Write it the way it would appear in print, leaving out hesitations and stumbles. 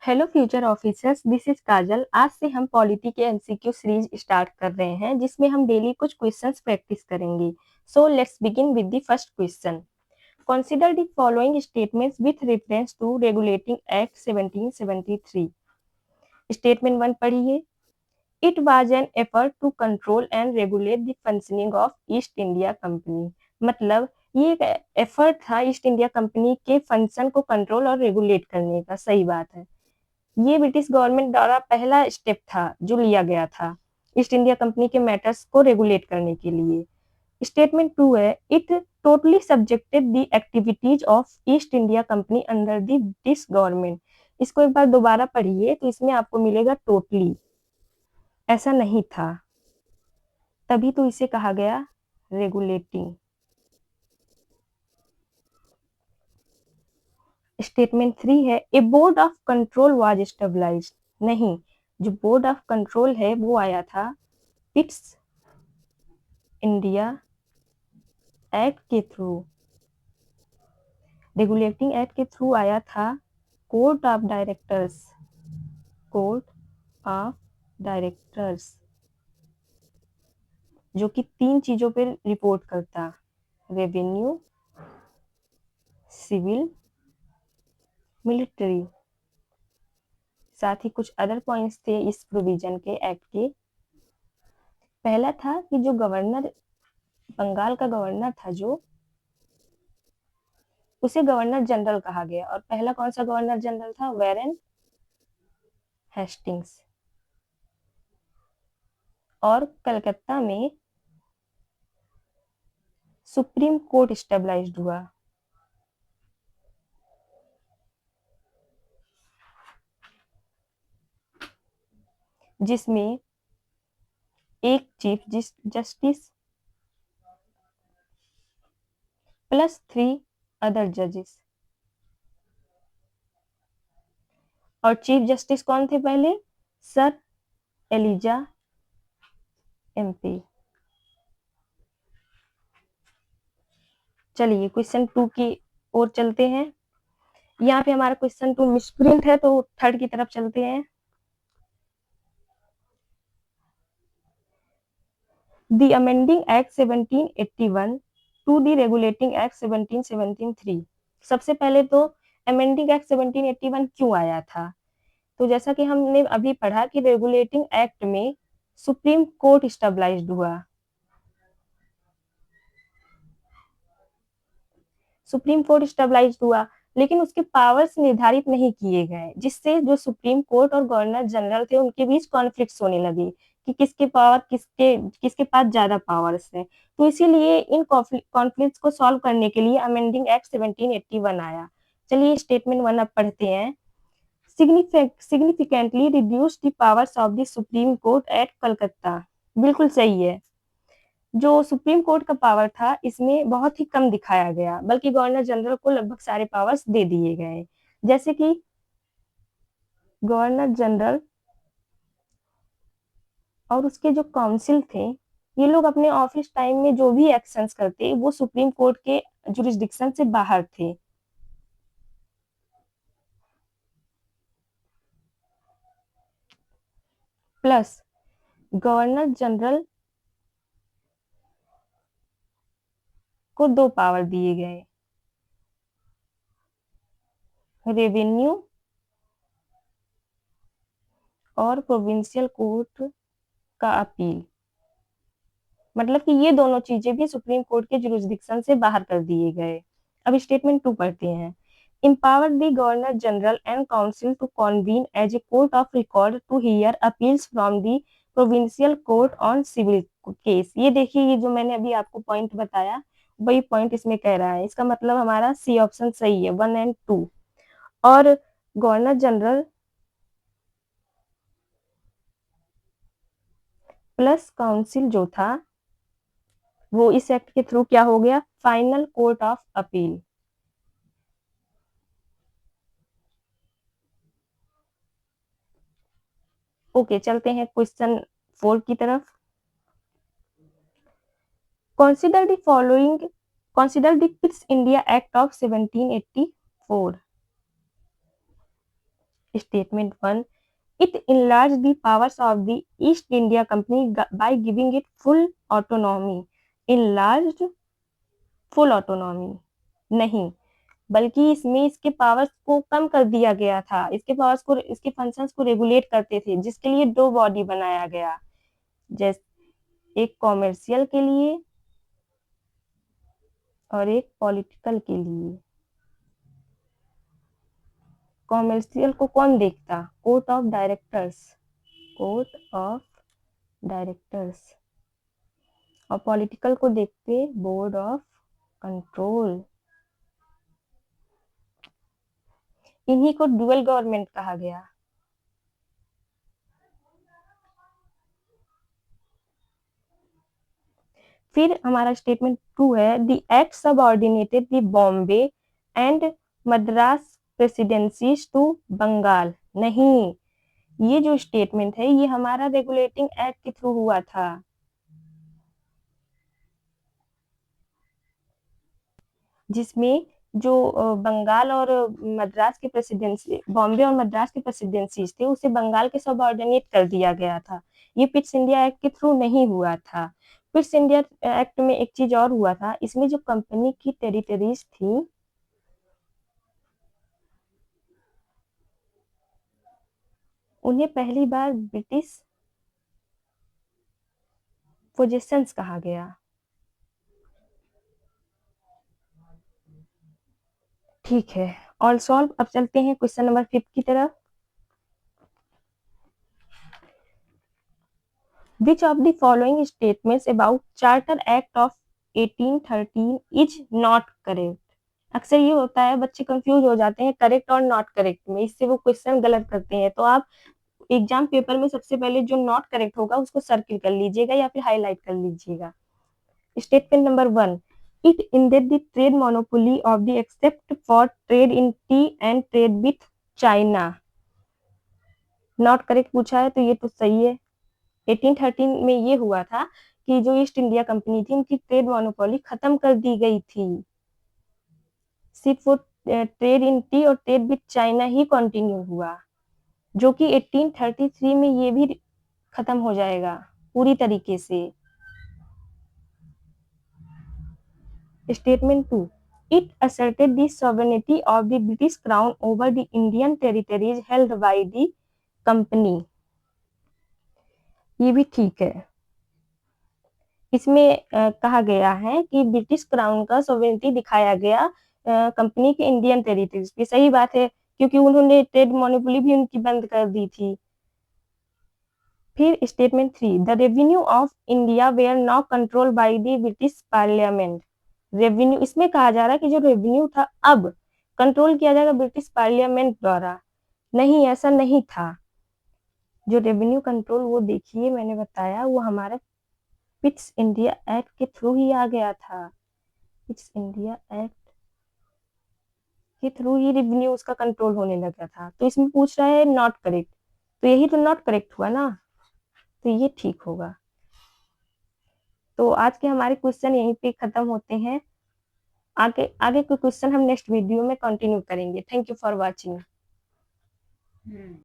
Hello future officers, this is Kajal. आज से हम पॉलिटी के एमसीक्यू सीरीज स्टार्ट कर रहे हैं जिसमें हम डेली कुछ क्वेश्चंस प्रैक्टिस करेंगे। So let's begin with the first question. Consider the following statements with reference to regulating act 1773। Statement 1 पढ़िए। It was an effort to control and regulate the functioning of East India Company. मतलब ये एक effort था East India Company के function को control और regulate करने का। सही बात है। ये ब्रिटिश गवर्नमेंट द्वारा पहला स्टेप था जो लिया गया था ईस्ट इंडिया कंपनी के मैटर्स को रेगुलेट करने के लिए। स्टेटमेंट 2 है, it totally subjected the activities of East India company under the British government. इसको एक बार दोबारा पढ़िए तो इसमें आपको मिलेगा टोटली, ऐसा नहीं था, तभी तो इसे कहा गया रेगुलेटिंग। स्टेटमेंट 3 है, a board of control was established. नहीं, जो बोर्ड ऑफ कंट्रोल है वो आया था इट्स इंडिया एक्ट के थ्रू। रेगुलेटिंग एक्ट के थ्रू आया था court of directors. Court of directors जो कि 3 चीजों पे रिपोर्ट करता, रेवेन्यू, सिविल, मिलिट्री। साथ ही कुछ अदर पॉइंट्स थे इस प्रोविजन के एक्ट के। पहला था कि जो गवर्नर, बंगाल का गवर्नर था जो, उसे गवर्नर जनरल कहा गया। और पहला कौन सा गवर्नर जनरल था? वेरेन हेस्टिंग्स। और कलकत्ता में सुप्रीम कोर्ट स्टेबलाइज्ड हुआ। जिसमें एक चीफ जस्टिस प्लस 3 अदर जजेस। और चीफ जस्टिस कौन थे पहले? Sir Elijah Impey. चलिए क्वेश्चन 2 की ओर चलते हैं। यहाँ पे हमारा क्वेश्चन 2 मिसप्रिंट है तो थर्ड की तरफ चलते हैं। The amending act 1781 to the regulating act 1773। सबसे पहले तो अमेंडिंग एक्ट 1781 क्यों आया था? तो जैसा कि हमने अभी पढ़ा कि रेगुलेटिंग एक्ट में सुप्रीम कोर्ट स्टेबलाइज्ड हुआ। सुप्रीम कोर्ट स्टेबलाइज्ड हुआ, लेकिन उसके पावर्स निर्धारित नहीं किए गए, जिससे जो सुप्रीम कोर्ट और गवर्नर जनरल थे उनके बीच कॉन्फ्लिक्ट्स होने लगे कि किसके पावर, किसके किसके पास ज्यादा पावर्स है। तो इसीलिए इन कॉन्फ्लिक्ट्स को सॉल्व करने के लिए अमेंडिंग एक्ट 1781 आया। चलिए स्टेटमेंट 1 अब पढ़ते हैं। Significantly reduce the powers of the supreme court at Calcutta. बिल्कुल सही है। जो सुप्रीम कोर्ट का पावर था इसमें बहुत ही कम दिखाया गया, बल्कि गवर्नर जनरल को लगभग सारे पावर्स दे दिए गए। जैसे कि गवर्नर जनरल और उसके जो काउंसिल थे, ये लोग अपने ऑफिस टाइम में जो भी एक्शंस करते वो सुप्रीम कोर्ट के जुरिस्डिक्शन से बाहर थे। प्लस गवर्नर जनरल को 2 पावर दिए गए, रेवेन्यू और प्रोविंशियल कोर्ट का अपील। मतलब कि ये दोनों चीजें भी सुप्रीम कोर्ट के जुरिस्डिक्शन से बाहर कर दिए गए। अब स्टेटमेंट 2 पढ़ते हैं। empower the governor general and council to convene as a court of record to hear appeals from the provincial court on civil case। ये देखिए, ये जो मैंने अभी आपको पॉइंट बताया वही पॉइंट इसमें कह रहा है। इसका मतलब हमारा सी ऑप्शन सही है, 1 और 2। और गवर्नर जनरल प्लस काउंसिल जो था वो इस एक्ट के थ्रू क्या हो गया? Final court of appeal. Okay, चलते हैं क्वेश्चन 4 की तरफ। Consider the following, consider the east India act of 1784। Statement 1. It enlarged the powers of the East India Company by giving it full autonomy. Enlarged full autonomy नहीं, बल्कि इसमें इसके powers को कम कर दिया गया था। इसके पावर्स को, इसके फंक्शंस को रेगुलेट करते थे, जिसके लिए दो बॉडी बनाया गया, जैसे एक कॉमर्शियल के लिए और एक पॉलिटिकल के लिए। कॉमर्शियल को कौन देखता? Court of directors, court of directors. और पॉलिटिकल को देखते बोर्ड ऑफ कंट्रोल। इन्हीं को डुअल गवर्नमेंट कहा गया। फिर हमारा स्टेटमेंट 2 है, the act subordinated the Bombay and Madras presidencies to Bengal. नहीं, ये जो स्टेटमेंट है ये हमारा रेगुलेटिंग एक्ट के थ्रू हुआ था, जिसमें जो बंगाल और मद्रास की प्रेसिडेंसी, बॉम्बे और मद्रास की प्रेसिडेंसीज थे, उसे बंगाल के सबऑर्डिनेट कर दिया गया था। ये पिट्स इंडिया एक्ट के थ्रू नहीं हुआ था। पिट्स इंडिया एक्ट में एक चीज और हुआ था, इसमें जो कंपनी की टेरिटरीज थी उन्हें पहली बार ब्रिटिश पोजेशंस कहा गया। ठीक है, ऑल सॉल्व। अब चलते हैं क्वेश्चन नंबर 5 की तरफ। Which of the following statements about Charter Act of 1813 is not correct? अक्सर ये होता है, बच्चे कंफ्यूज हो जाते हैं करेक्ट और नॉट करेक्ट में, इससे वो क्वेश्चन गलत करते हैं। तो आप एग्जाम पेपर में सबसे पहले जो नॉट करेक्ट होगा उसको सर्किल कर लीजिएगा या फिर हाईलाइट कर लीजिएगा। Statement number 1, it ended the trade monopoly of the except for trade in tea and trade with China। Not correct पूछा है तो ये तो सही है। 1813 में ये हुआ था कि जो ईस्ट इंडिया कंपनी थी उनकी ट्रेड मोनोपोली खत्म कर दी गई थी, सिर्फ वो ट्रेड इन टी और trade with China he continue हुआ, जो कि 1833 में ये भी खत्म हो जाएगा पूरी तरीके से। Statement 2, it asserted the sovereignty of the British Crown over the Indian territories held by the company। ये भी ठीक है। इसमें कहा गया है कि ब्रिटिश क्राउन का सोवेरेनिटी दिखाया गया कंपनी के इंडियन टेरिटरीज पे। सही बात है, क्योंकि उन्होंने ट्रेड मोनोपोली भी उनकी बंद कर दी थी। फिर statement 3, the revenue of India were now control by the British parliament. Revenue, इसमें कहा जा रहा है कि जो रेवेन्यू था अब कंट्रोल किया जाएगा ब्रिटिश पार्लियामेंट द्वारा। नहीं, ऐसा नहीं था। जो रेवेन्यू कंट्रोल, वो देखिए मैंने बताया, वो हमारा पिट्स इंडिया एक्ट के थ्रू ही आ गया था। पिट्स इंडिया एक्ट के थ्रू ही रेवेन्यू उसका कंट्रोल होने लगा था। तो इसमें पूछ रहा है नॉट करेक्ट, तो यही तो नॉट करेक्ट हुआ ना, तो ये ठीक होगा। तो आज के हमारे क्वेश्चन यहीं पे खत्म होते हैं। आगे आगे के क्वेश्चन हम नेक्स्ट वीडियो में कंटिन्यू करेंगे। Thank you for watching.